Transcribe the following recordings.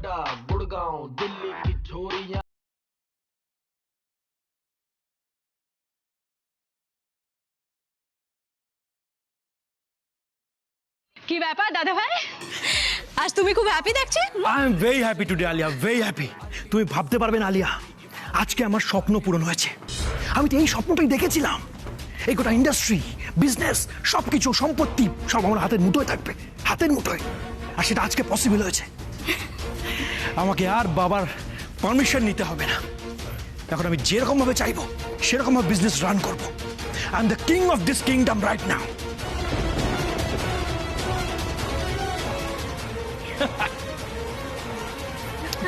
नोएडा गुड़गांव दिल्ली की छोरियां। কি ব্যাপার দাদা ভাই, আজ তুমি খুব হ্যাপি দেখছি। I am very happy today Alia, very happy. তুমি ভাবতে পারবে না আলিয়া, আজকে আমার স্বপ্ন পূরণ হয়েছে। আমি তো এই স্বপ্নটাই দেখেছিলাম, এই গোটা ইন্ডাস্ট্রি, বিজনেস, সবকিছু, সম্পত্তি সব আমার হাতের মুঠোয় থাকবে, হাতের মুঠোয়। আর সেটা আজকে পসিবল হয়েছে। আমাকে আর বাবার পারমিশন নিতে হবে না। এখন আমি যেরকম ভাবে চাইবো সেরকম ভাবে বিজনেস রান করবো। I am the king of this kingdom right now.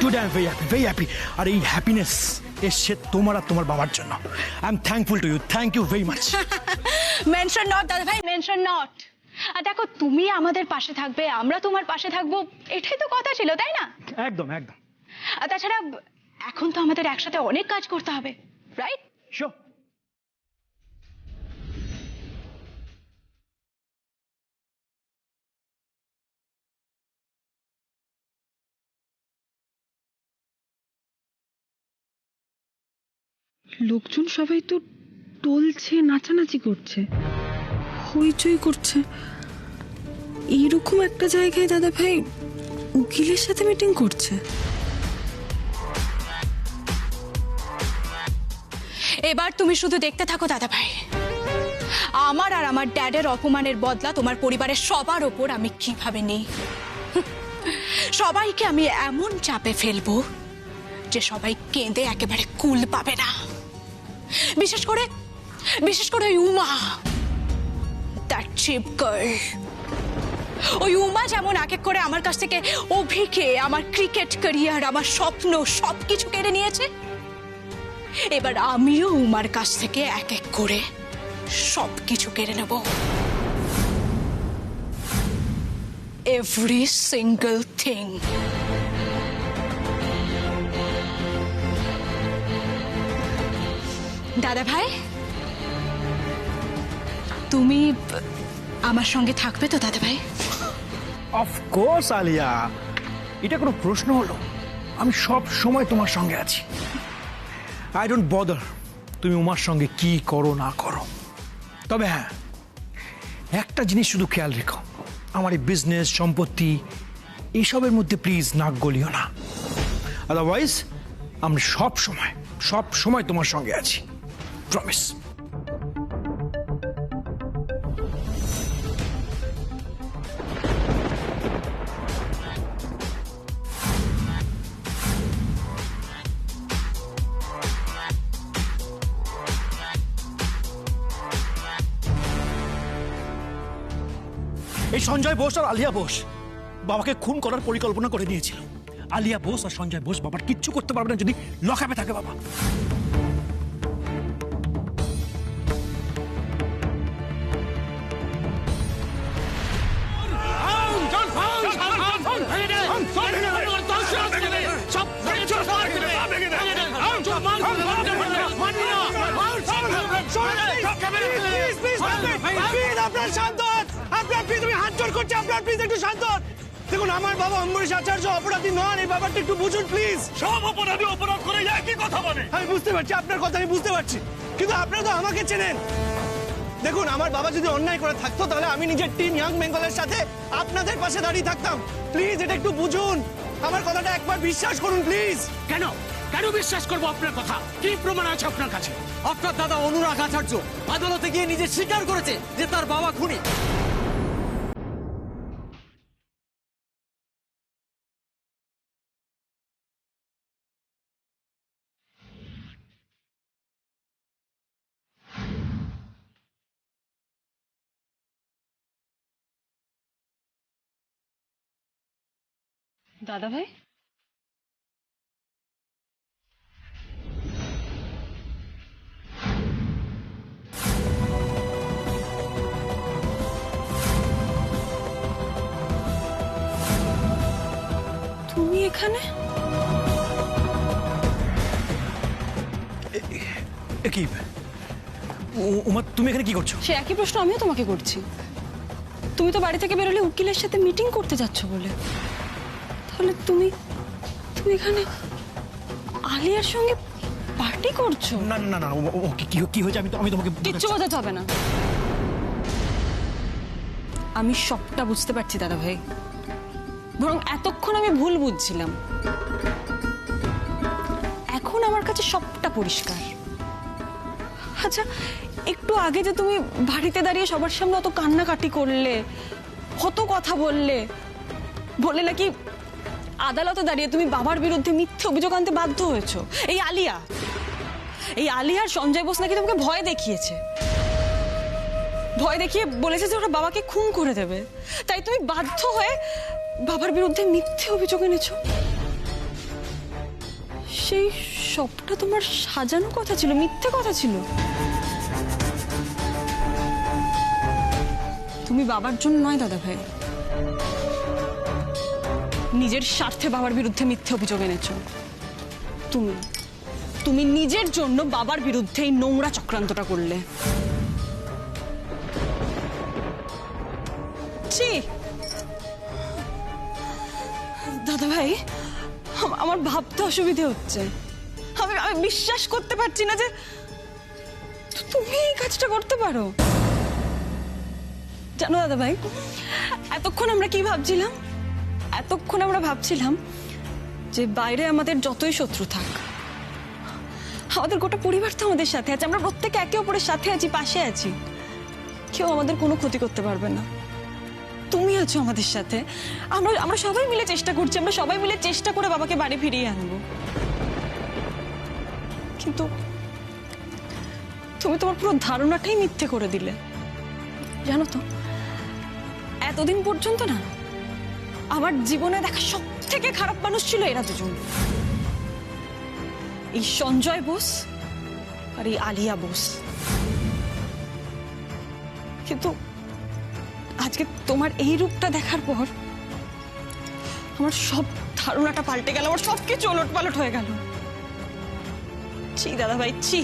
Today I'm very happy. আর এই হ্যাপিনেস এসছে তোমার আর তোমার বাবার জন্য। I am thankful to you, thank you very much. Mention not দাদা ভাই, মেনশন নট। আর দেখো, তুমি আমাদের পাশে থাকবে, আমরা তোমার পাশে থাকবো, এটাই তো কথা ছিল, তাই না? একদম একদম। আর তাছাড়া এখন তো আমাদের একসাথে অনেক কাজ করতে হবে, রাইট? শিওর। লোকজন সবাই তো টলছে, নাচানাচি করছে, হইচই করছে। এইরকম একটা জায়গায় দাদা ভাই উকিলের সাথে মিটিং করছে। এবার তুমি শুধু দেখতে থাকো দাদা ভাই, আমার আর আমার ড্যাডের অপমানের বদলা তোমার পরিবারের সবার ওপর আমি কিভাবে নিই। সবাইকে আমি এমন চাপে ফেলবো যে সবাই কেঁদে একেবারে কুল পাবে না। বিশেষ করে ওই উমা, দ্যাট চিপ গার্ল। ওই উমা যেমন এক এক করে আমার কাছ থেকে অভিকে, আমার ক্রিকেট ক্যারিয়ার, আমার স্বপ্ন সবকিছু কেড়ে নিয়েছে, এবার আমিও উমার কাছ থেকে এক এক করে সবকিছু কেড়ে নেব। Every single thing. দাদা ভাই, তুমি আমার সঙ্গে থাকবে তো দাদা ভাই? অফকোর্স আলিয়া, এটা কোনো প্রশ্ন হলো? আমি সব সময় তোমার সঙ্গে আছি। আই ডোন্ট বদার তুমি উমার সঙ্গে কি করো না করো। তবে হ্যাঁ, একটা জিনিস শুধু খেয়াল রেখো, আমার এই বিজনেস, সম্পত্তি এইসবের মধ্যে প্লিজ নাক গলিও না। আদারওয়াইজ আমরা সব সময় তোমার সঙ্গে আছি, প্রমিস। এই সঞ্জয় বোস আর আলিয়া বোস বাবাকে খুন করার পরিকল্পনা করে নিয়েছিল। আলিয়া বোস আর সঞ্জয় বোস বাবার কিচ্ছু করতে পারবে না যদি লকআপে থাকে বাবা। দেখুন, আমার বাবা অম্বরীশ আচার্য অপরাধী নন, এই ব্যাপারটা একটু বুঝুন প্লিজ। সব অপরাধী অপরাধ করে একই কথা বলে। আমি বুঝতে পারছি, আপনার কথা আমি বুঝতে পারছি, কিন্তু আপনারা তো আমাকে চেনেন। দেখুন, আমার বাবা যদি অন্যায় করে থাকতো তাহলে আমি নিজের টিম ইয়াং বেঙ্গলের সাথে আপনাদের পাশে দাঁড়িয়ে থাকতাম। প্লিজ এটা একটু বুঝুন, আমার কথাটা একবার বিশ্বাস করুন প্লিজ। কেন বিশ্বাস করবো আপনার কথা? কি প্রমাণ আছে আপনার কাছে? আপনার দাদা অনুরাগ আচার্য আদালতে গিয়ে নিজে স্বীকার করেছে যে তার বাবা খুনি। দাদা ভাই, তুমি এখানে? কি উমা, তুমি এখানে কি করছো? সে একই প্রশ্ন আমিও তোমাকে করছি। তুমি তো বাড়ি থেকে বেরোলে উকিলের সাথে মিটিং করতে যাচ্ছ বলে, তাহলে তুমি তুমি এখানে আলিয়ার সঙ্গে পার্টি করছো? না না না, ও কি হয়েছে আমি তোমাকে কিচ্ছু বোঝাতে হবে না, আমি সবটা বুঝতে পারছি দাদা ভাই। বরং এতক্ষণ আমি ভুল বুঝছিলাম, এখন আমার কাছে সবটা পরিষ্কার। আচ্ছা, একটু আগে যে তুমি বাড়িতে দাঁড়িয়ে সবার সামনে অত কান্নাকাটি করলে, কত কথা বললে, বলে নাকি আদালতে দাঁড়িয়ে তুমি বাবার বিরুদ্ধে মিথ্যে অভিযোগ আনতে বাধ্য হয়েছো। এই আলিয়ার সঞ্জয় বোস নাকি তোমাকে ভয় দেখিয়েছে, ভয় দেখিয়ে বলেছে যে ওরা বাবাকে খুন করে দেবে, তাই তুমি বাধ্য হয়ে বাবার বিরুদ্ধে মিথ্যে অভিযোগ এনেছো। সেই সবটা তোমার সাজানো কথা ছিল, মিথ্যে কথা ছিল। তুমি বাবার জন্য নয় দাদা ভাই, নিজের স্বার্থে বাবার বিরুদ্ধে মিথ্যে অভিযোগ এনেছো। তুমি নিজের জন্য বাবার বিরুদ্ধে এই নোংরা চক্রান্তটা করলে। দাদা ভাই, আমার ভাবতে অসুবিধে হচ্ছে, আমি বিশ্বাস করতে পারছি না যে তুমি এই কাজটা করতে পারো। জানো দাদা ভাই, এতক্ষণ আমরা ভাবছিলাম যে বাইরে আমাদের যতই শত্রু থাক, আমাদের গোটা পরিবার তো আমাদের সাথে আছে, আমরা প্রত্যেকে একে অপরের সাথে আছি, পাশে আছি, কেউ আমাদের কোনো ক্ষতি করতে পারবে না। তুমি আছো আমাদের সাথে, আমরা সবাই মিলে চেষ্টা করছি, আমরা সবাই মিলে চেষ্টা করে বাবাকে বাড়ি ফিরিয়ে আনবো। কিন্তু তুমি তোমার পুরো ধারণাটাই মিথ্যে করে দিলে। জানো তো, এতদিন পর্যন্ত না আমার জীবনে দেখা সব থেকে খারাপ মানুষ ছিল এরা দুজন, এই সঞ্জয় বোস আর এই আলিয়া বোস। কিন্তু আজকে তোমার এই রূপটা দেখার পর আমার সব ধারণাটা পাল্টে গেল, আমার সবকিছু ওলট পালট হয়ে গেল। ছি দাদা ভাই, ছি।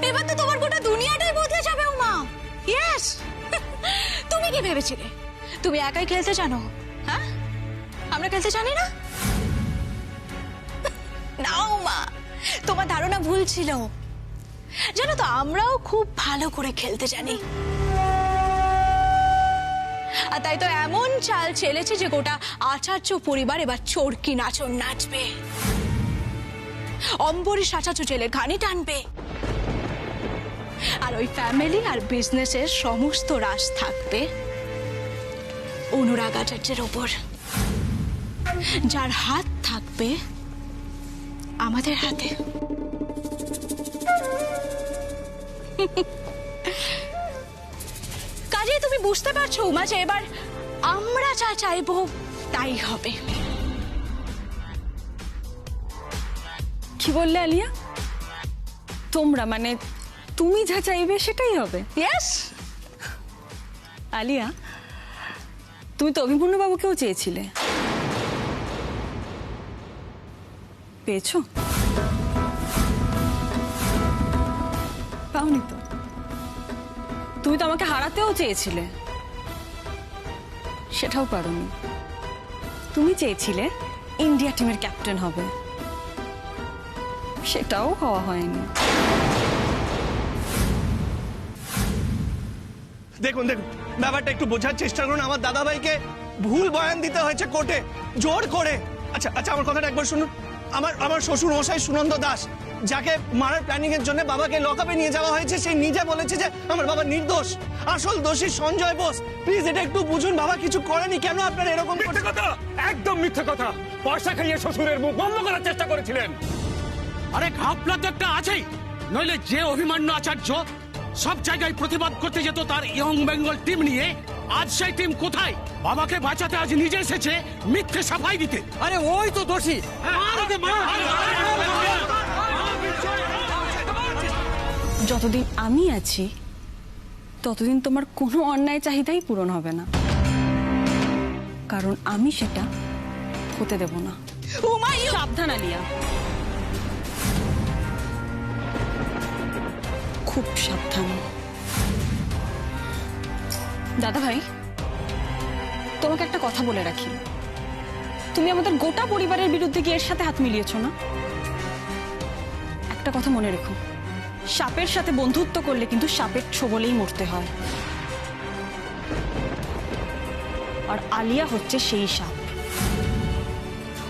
এবার তো তোমার গোটা দুনিয়াটাই বদলে যাবে উমা। ইয়েস, তুমি কি ভেবেছিলে তুমি একাই খেলতে জানো? হ্যাঁ, আমরা খেলতে জানি না? না উমা, তোমার ধারণা ভুল ছিল। জানো তো, আমরাও খুব ভালো করে খেলতে জানি, আর তাই তো এমন চাল চেলেছে যে গোটা আচার্য পরিবার এবার চরকি নাচন নাচবে, অম্বরীশ আচার্য জেলের ঘানি টানবে, আর ওই ফ্যামিলি আর বিজনেসের সমস্ত রাশ থাকবে অনুরাগ আচার্যের ওপর, যার হাত থাকবে আমাদের হাতে। কাজেই তুমি বুঝতে পারছো উমা যে এবার আমরা যা চাইবো তাই হবে। কি বললে আলিয়া? তোমরা মানে তুমি যা চাইবে সেটাই হবে? ইয়েস। আলিয়া, তুমি তো অভিমন্যু বাবুকেও চেয়েছিলে, পেয়েছো? পাওনি তো। তুমি তো আমাকে হারাতেও চেয়েছিলে, সেটাও পারোনি। তুমি চেয়েছিলে ইন্ডিয়া টিমের ক্যাপ্টেন হবে, সেটাও হওয়া হয়নি। দেখুন ব্যাপারটা একটু বোঝার চেষ্টা করুন। আমার দাদা ভাইকে ভুল বয়ান দিতে হয়েছে কোর্টে জোর করে। আচ্ছা আমার কথাটা একবার শুনুন। আমার শ্বশুর মশাই সুনন্দ দাস, যাকে মারার প্ল্যানিং এর জন্য বাবাকে লকআপে নিয়ে যাওয়া হয়েছে, সে নিজে বলেছে যে আমার বাবা নির্দোষ। আসল দোষী সঞ্জয় বোস। প্লিজ এটা একটু বুঝুন, বাবা কিছু করেনি। কেন আপনারা এরকম মিথ্যে কথা, একদম মিথ্যে কথা। পয়সা খাইয়ে শ্বশুরের মুখ বন্ধ করার চেষ্টা করেছিলেন। আরে ঘাপলা তো একটা আছেই, নইলে যে অভিমান্যু আচার্য সব জায়গায় প্রতিবাদ করতে যেত তার ইয়ং বেঙ্গল টিম নিয়ে, আজ সেই টিম কোথায়? বাবাকে বাঁচাতে আজ নিজে এসেছে মিথ্যে সাফাই দিতে। আরে ওই তো দোষী। যতদিন আমি আছি ততদিন তোমার কোনো অন্যায় চাহিদাই পূরণ হবে না, কারণ আমি সেটা হতে দেব না। সাবধান আলিয়া, খুব সাবধান। দাদা ভাই, তোমাকে একটা কথা বলে রাখি, তুমি আমাদের গোটা পরিবারের বিরুদ্ধে গিয়ে এর সাথে হাত মিলিয়েছো না? একটা কথা মনে রেখো, সাপের সাথে বন্ধুত্ব করলে কিন্তু সাপের ছোবলেই মরতে হয়। আর আলিয়া হচ্ছে সেই সাপ,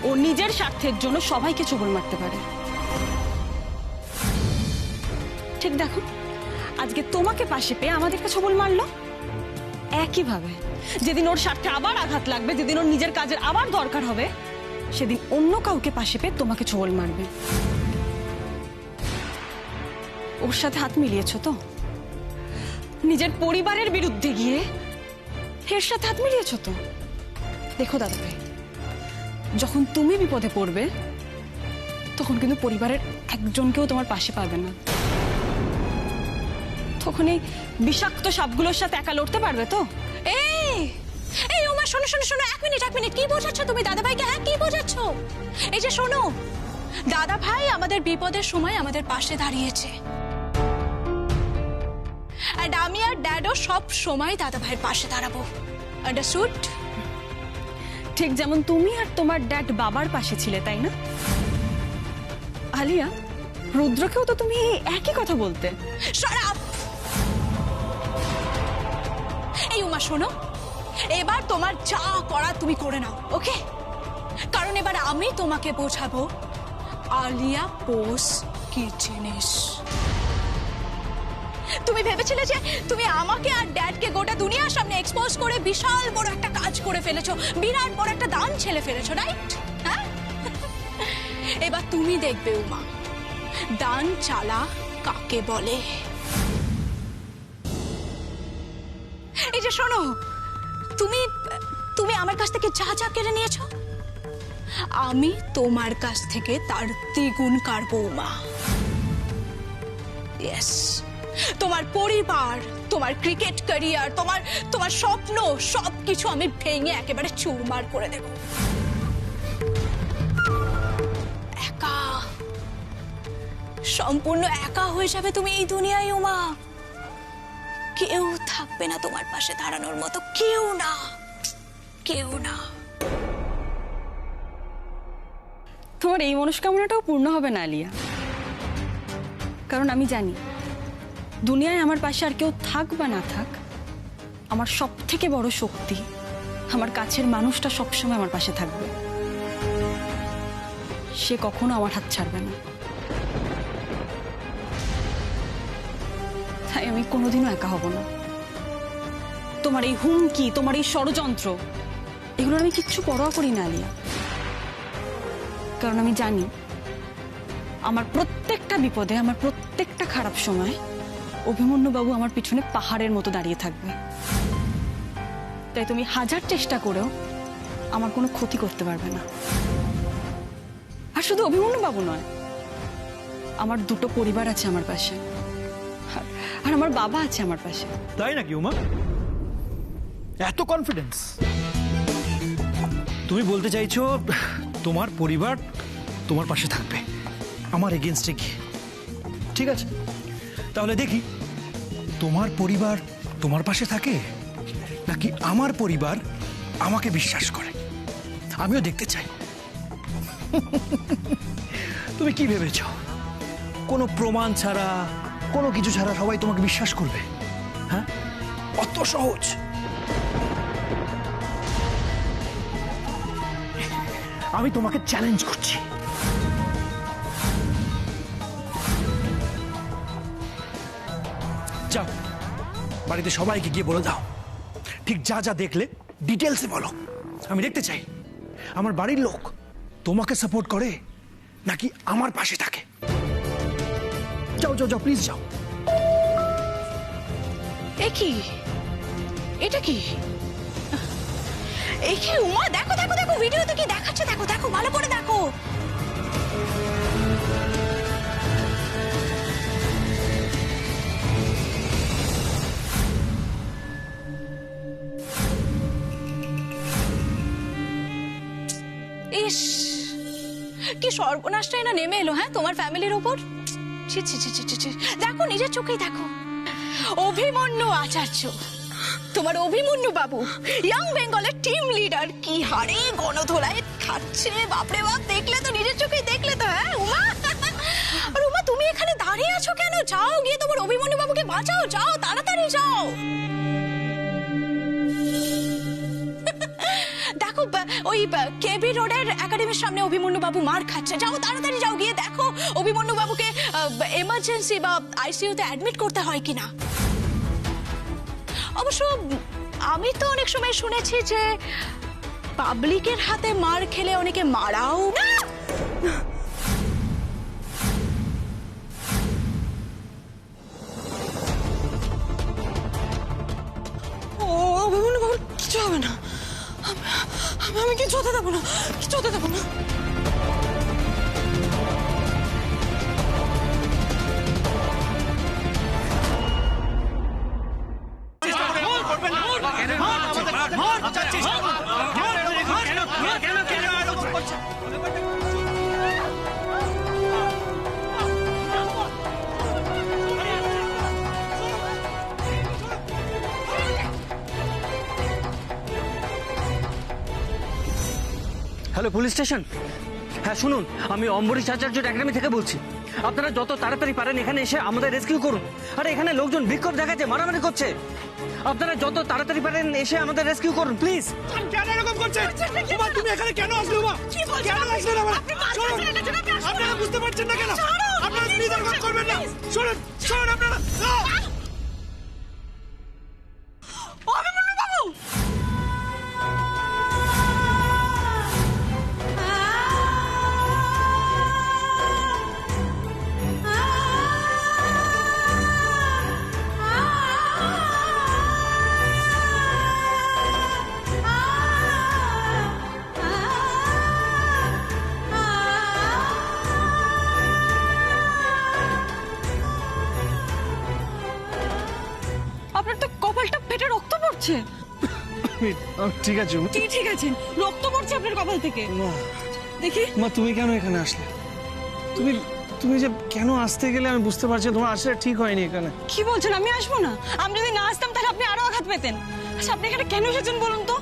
ও নিজের স্বার্থের জন্য সবাইকে ছোবল মারতে পারে। ঠিক দেখো, আজকে তোমাকে পাশে পেয়ে আমাদেরকে ছোবল মারলো। একইভাবে যেদিন ওর স্বার্থে আবার আঘাত লাগবে, যেদিন ওর নিজের কাজের আবার দরকার হবে, সেদিন অন্য কাউকে পাশে পেয়ে তোমাকে ছোবল মারবে। ওর সাথে হাত মিলিয়েছো তো? নিজের পরিবারের বিরুদ্ধে গিয়ে এর সাথে হাত মিলিয়েছো তো? দেখো দাদা ভাই, যখন তুমি বিপদে পড়বে তখন কিন্তু পরিবারের একজনকেও তোমার পাশে পাবে না। তখন এই বিষাক্ত সাপগুলোর সাথে একা লড়তে পারবে তো? এই উমা, শোনো শোনো শোনো, এক মিনিট, কি বোঝাচ্ছ তুমি দাদা ভাইকে? হ্যাঁ, কি বোঝাচ্ছ? এই যে শোনো, দাদা ভাই আমাদের বিপদের সময় আমাদের পাশে দাঁড়িয়েছে, আর আমি আর ড্যাডও সব সময় দাদা ভাইয়ের পাশে দাঁড়াবো। আন্ডারস্টুড? ঠিক যেমন তুমি আর তোমার ড্যাড বাবার পাশে ছিলে, তাই না? আলিয়া, রুদ্রকেও তো তুমি একই কথা বলতে। Shut up! এই উমা শোনো, এবার তোমার যা করা তুমি করে নাও, ওকে? কারণ এবার আমি তোমাকে বোঝাবো আলিয়া পোস কি জিনিস। তুমি ভেবেছিলে যে তুমি আমাকে আর ড্যাডকে গোটা দুনিয়ার সামনে এক্সপোজ করে বিশাল বড় একটা কাজ করে ফেলেছো, বিরাট বড় একটা দান ছেলে ফেলেছো, রাইট? হ্যাঁ, এবার তুমি দেখবে উমা, দান চালা কাকে বলে। এই যে শোনো, তুমি তুমি আমার কাছ থেকে যা যা কেড়ে নিয়েছো, আমি তোমার কাছ থেকে তার দ্বিগুণ কাড়বো উমা। ইয়েস, তোমার পরিবার, তোমার ক্রিকেট ক্যারিয়ার, তোমার স্বপ্ন, সবকিছু আমি ভেঙে একেবারে চুরমার করে দেব। একা, সম্পূর্ণ একা হয়ে যাবে তুমি এই দুনিয়ায় উমা। কেউ থাকবে না তোমার পাশে দাঁড়ানোর মতো, কেউ না, কেউ না। তোমার এই মনস্কামনাটাও পূর্ণ হবে না আলিয়া, কারণ আমি জানি দুনিয়ায় আমার পাশে আর কেউ থাক বা না থাক, আমার সব থেকে বড় শক্তি আমার কাছের মানুষটা সবসময় আমার পাশে থাকবে। সে কখনো আমার হাত ছাড়বে না। তাই আমি কোনোদিনও একা হব না। তোমার এই হুমকি, তোমার এই ষড়যন্ত্র, এগুলো আমি কিচ্ছু পরোয়া করি না আলিয়া, কারণ আমি জানি আমার প্রত্যেকটা বিপদে, আমার প্রত্যেকটা খারাপ সময় অভিমন্যু বাবু আমার পিছনে পাহাড়ের মতো দাঁড়িয়ে থাকবে। তাই তুমি হাজার চেষ্টা করেও আমার কোনো ক্ষতি করতে পারবে না। আর শুধু অভিমন্যু বাবু নয়, আমার দুটো পরিবার আছে আমার পাশে, আর আমার বাবা আছে আমার পাশে। তাই নাকি উমা? এত কনফিডেন্স? তুমি বলতে চাইছো তোমার পরিবার তোমার পাশে থাকবে আমার এগেনস্টে গিয়ে? ঠিক আছে, তাহলে দেখি তোমার পরিবার তোমার পাশে থাকে নাকি আমার পরিবার আমাকে বিশ্বাস করে। আমিও দেখতে চাই। তুমি কি ভেবেছ কোনো প্রমাণ ছাড়া, কোনো কিছু ছাড়া সবাই তোমাকে বিশ্বাস করবে? হ্যাঁ, অত সহজ? আমি তোমাকে চ্যালেঞ্জ করছি। যাও, বাড়িতে সবাইকে গিয়ে বলে দাও, ঠিক যা যা দেখলে ডিটেলসে বলো। আমি দেখতে চাই আমার বাড়ির লোক তোমাকে সাপোর্ট করে নাকি আমার পাশে থাকে। যাও যাও যাও, প্লিজ যাও। এটা কি এই কি উমা? দেখো দেখো দেখো, ভিডিওতে কি দেখাচ্ছে, দেখো দেখো, ভালো করে দেখো। ইস, কি সর্বনাশটাই না নেমে এলো হ্যাঁ তোমার ফ্যামিলির ওপর। ছি ছি ছি ছি ছি, দেখো নিজের চোখেই দেখো, অভিমন্যু আচার্য তোমার অভিমন্যু বাবু ইয়াং বেঙ্গলের টিম লিডার কি হারে গণধোলায় খাচ্ছে, বাপরে বাপ, দেখলে তো, নিজের চোখে দেখলে তো। হ্যাঁ উমা, আর উমা তুমি এখানে দাঁড়িয়ে আছো কেন? যাও গিয়ে তোমার অভিমন্যু বাবুকে বাঁচাও, যাও তাড়াতাড়ি যাও। দেখো ওই কেবি রোডের একাডেমির সামনে অভিমন্যু বাবু মার খাচ্ছে, যাও তাড়াতাড়ি যাও, গিয়ে দেখো অভিমন্যু বাবুকে এমার্জেন্সি বা আইসিইউতে অ্যাডমিট করতে হয় কিনা। অবশ্য আমি তো অনেক সময় শুনেছি যে পাবলিকের হাতে মার খেলে অনেকে মারাও। ও অভিমন্যু বাবুর কিছু হবে না, আমি কিছু হতে দেবো না, কিছু হতে দেবো না। Hello police station. হ্যাঁ শুনুন, আমি অম্বরীশ আচার্য একাডেমি থেকে বলছি। আপনারা যত তাড়াতাড়ি পারেন এখানে এসে আমাদের রেস্কিউ করুন। আরে এখানে লোকজন বিক্ষোভ দেখাচ্ছে, মারামারি করছে। আপনারা যত তাড়াতাড়ি পারেন এসে আমাদের রেস্কিউ করুন প্লিজ। কেন এরকম করছেন? উমা তুমি এখানে কেন আসলে? উমা কেন আসলেন? আপনারা বুঝতে পারছেন না কেন? আপনারা প্লিজ এরকম করবেন না। শুনুন শুনুন আপনারা। অভিমন্যু বাবু, আপনার তো কপালটা ফেটে রক্ত পড়ছে। ঠিক আছে কি ঠিক আছে? রক্ত পড়ছে আপনার কপাল থেকে। দেখি মা, তুমি কেন এখানে আসলে? তুমি তুমি যে কেন আসতে গেলে আমি বুঝতে পারছি। তোমার আসলে ঠিক হয়নি এখানে। কি বলছেন? আমি আসবো না? আমি যদি না আসতাম তাহলে আপনি আরো আঘাত পেতেন। আচ্ছা আপনি এখানে কেন এসেছেন বলুন তো?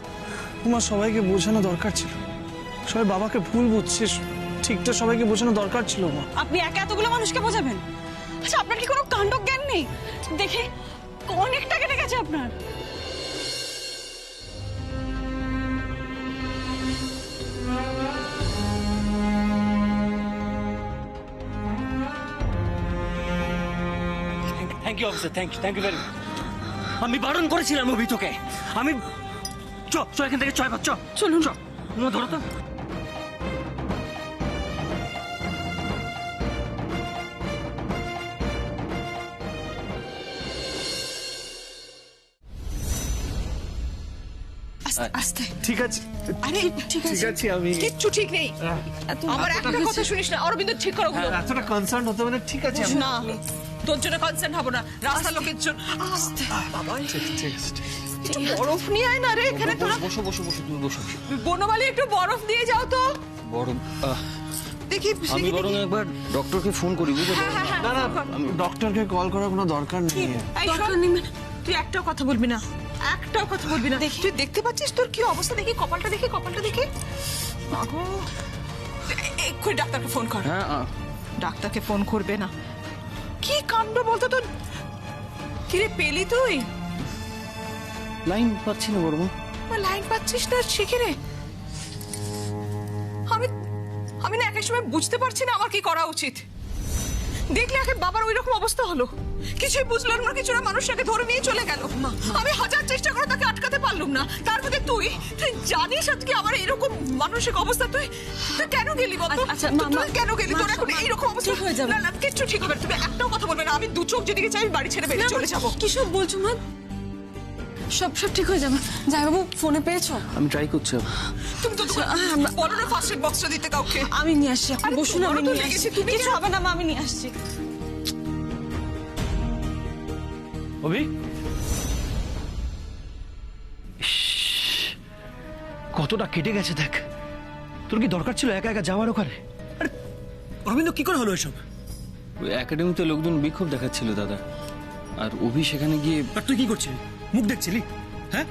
তোমার সবাইকে বোঝানো দরকার ছিল। সবাই বাবাকে ভুল বুঝছে, ঠিকটা সবাইকে বোঝানো দরকার ছিল মা। আপনি একা এতগুলো মানুষকে বোঝাবেন? আচ্ছা আপনার কি কোনো কাণ্ড জ্ঞান নেই? দেখে অনেক টাকা লেগেছে আপনার। Thank you officer, thank you very much. আমি বারণ করেছিলাম অভিতকে। আমি চ এখান থেকে, চল চলুন, ধরো তো। আস্তে। ঠিক আছে আরে ঠিক আছে, আমি কিচ্ছু ঠিক নেই। আমার একটা কথা শুনিস না অরবিন্দ, ঠিক করো ওগুলো। এতটা কনসার্ন হতে মানে ঠিক আছে। না, তোর জন্য কনসার্ন হবো না, রাস্তার লোকের জন্য। বাবা, ঠিক আছে। একটু বরফ নিয়ে আয় না রে এখানে। তোরা বসো তুমি বসো। বনমালী একটু বরফ দিয়ে যাও তো। বড় দেখি আমি বরং একবার ডক্টরকে ফোন করি, বুঝলে? না না, ডক্টরকে কল করার কোনো দরকার নেই। দরকার নেই মানে? তুই একটাও কথা বলবি না, একটাও কথা বলবি না। তুই দেখতে পাচ্ছিস তোর কি অবস্থা? দেখি কপালটা, দেখি কপালটা, দেখি। মাগো, এক্ষুনি ডাক্তারকে ফোন কর। হ্যাঁ ডাক্তারকে ফোন করবে না? কি কাণ্ড বলতো তোর। কিরে পেলি তুই? লাইন পাচ্ছি না বড় মা। লাইন পাচ্ছিস না? শিখে রে। আমি না এক সময় বুঝতে পারছি না আমার কি করা উচিত। দেখলে আগে বাবার ওই রকম অবস্থা হলো, কিছুই বুঝলাম না, কিছু না, মানুষটাকে ধরে নিয়ে চলে গেল। আমি হাজার চেষ্টা করে তাকে আটকাতে পারলাম না। তার মধ্যে তুই জানিস আজকে আমার এরকম মানসিক অবস্থা। তুই কেন গেলি বলতো? আচ্ছা, তুই কেন গেলি? তোর এখন এইরকম অবস্থা ঠিক হয়ে যাবে। না, কিচ্ছু ঠিক হবে না। তুমি একটাও কথা বলবে না। আমি দু চোখ যেদিকে চাই বাড়ি ছেড়ে বেরিয়ে চলে যাবো। কি সব বলছো মা? সব ঠিক হয়ে যাবে। যাই বাবু, ফোনে পেয়েছো? আমি ট্রাই করছি। তুমি তো বলো না ফার্স্ট এড বক্সটা দিতে কাউকে। আমি নিয়ে আসছি, আপনি বসুন, আমি নিয়ে আসছি। তুমি কিছু হবে না মা, আমি নিয়ে আসছি। অভি, কতটা কেটে গেছে দেখ। তোর কি দরকার ছিল একা একা যাওয়ার ওখানে? আরে অরবিন্দ, কি করে হলো এসব? ওই একাডেমিতে লোকজন বিক্ষোভ দেখাচ্ছিল দাদা, আর অভি সেখানে গিয়ে। আর তুই কি করছিলি? মুখ দেখছিলি? হ্যাঁ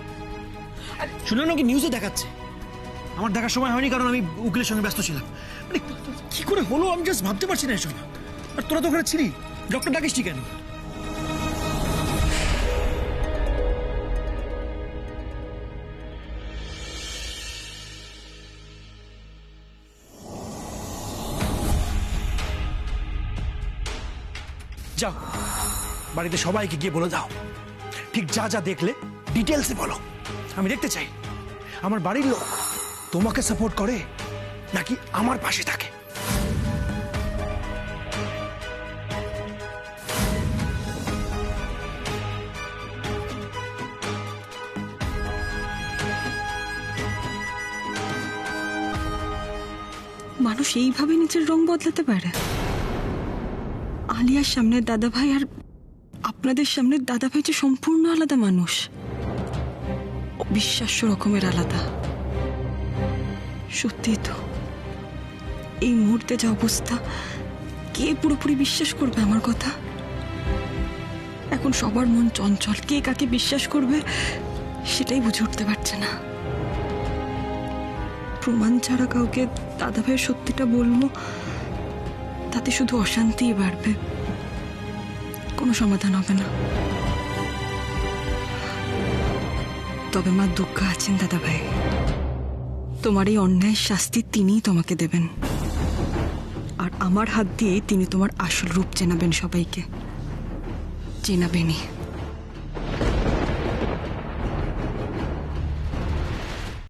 শুনলাম নাকি নিউজে দেখাচ্ছে। আমার দেখার সময় হয়নি, কারণ আমি উকিলের সঙ্গে ব্যস্ত ছিলাম। মানে কি করে হলো আমি জাস্ট ভাবতে পারছি না এসব। আর তোরা তো ওখানে ছিলি, ডক্টর ডাকিসটি কেন? যাও বাড়িতে সবাইকে গিয়ে বলে দাও, ঠিক যা যা দেখলে ডিটেলসে বলো। আমি দেখতে চাই আমার বাড়ির লোক তোমাকে সাপোর্ট করে নাকি আমার পাশে থাকে। মানুষ এইভাবে নিজের রং বদলাতে পারে? আলিয়ার সামনে দাদাভাই আর আপনাদের সামনে দাদাভাই যে সম্পূর্ণ আলাদা মানুষ, অবিশ্বাস্য রকমের আলাদা। সত্যি তো, এই মুহূর্তে যা অবস্থা, কে পুরোপুরি বিশ্বাস করবে আমার কথা? এখন সবার মন চঞ্চল, কে কাকে বিশ্বাস করবে সেটাই বুঝে উঠতে পারছে না। প্রমাণ ছাড়া কাউকে দাদাভাইয়ের সত্যিটা বলবো, তাতে শুধু অশান্তিই বাড়বে, কোনো সমাধান হবে না। তবে মা দুর্গা আছেন দাদাভাই, তোমার এই অন্যায়ের শাস্তি তিনিই তোমাকে দেবেন। আর আমার হাত দিয়ে তিনি তোমার আসল রূপ চেনাবেন, সবাইকে চেনাবেনই।